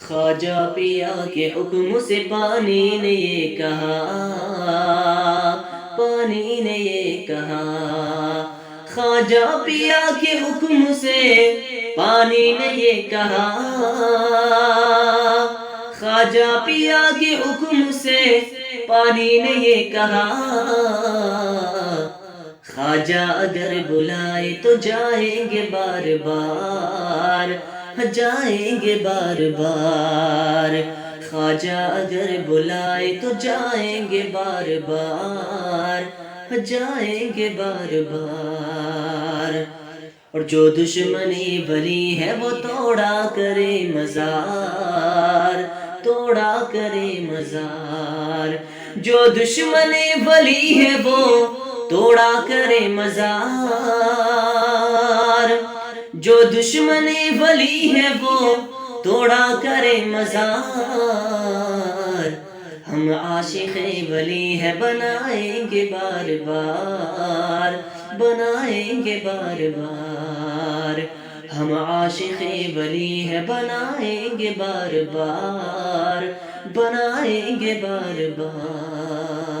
خواجہ پیا کے حکم سے پانی نے یہ کہا، پانی نے یہ کہا، خواجہ پیا کے حکم سے پانی نے یہ کہا، خواجہ پیا کے حکم سے پانی نے یہ کہا، خواجہ اگر بلائے تو جائیں گے بار بار، جائیں گے بار بار، خواجہ اگر بلائے تو جائیں گے بار بار، جائیں گے بار بار۔ اور جو دشمنی ولی ہے وہ توڑا کرے مزار، توڑا کرے مزار، جو دشمن ولی ہے وہ توڑا کرے مزار، جو دشمن ولی ہے وہ توڑا کرے مزار، ہم عاشق ولی ہے بنائیں گے بار بار، بنائیں گے بار بار، ہم عاشق ولی ہے بنائیں گے بار بار، بنائیں گے بار بار۔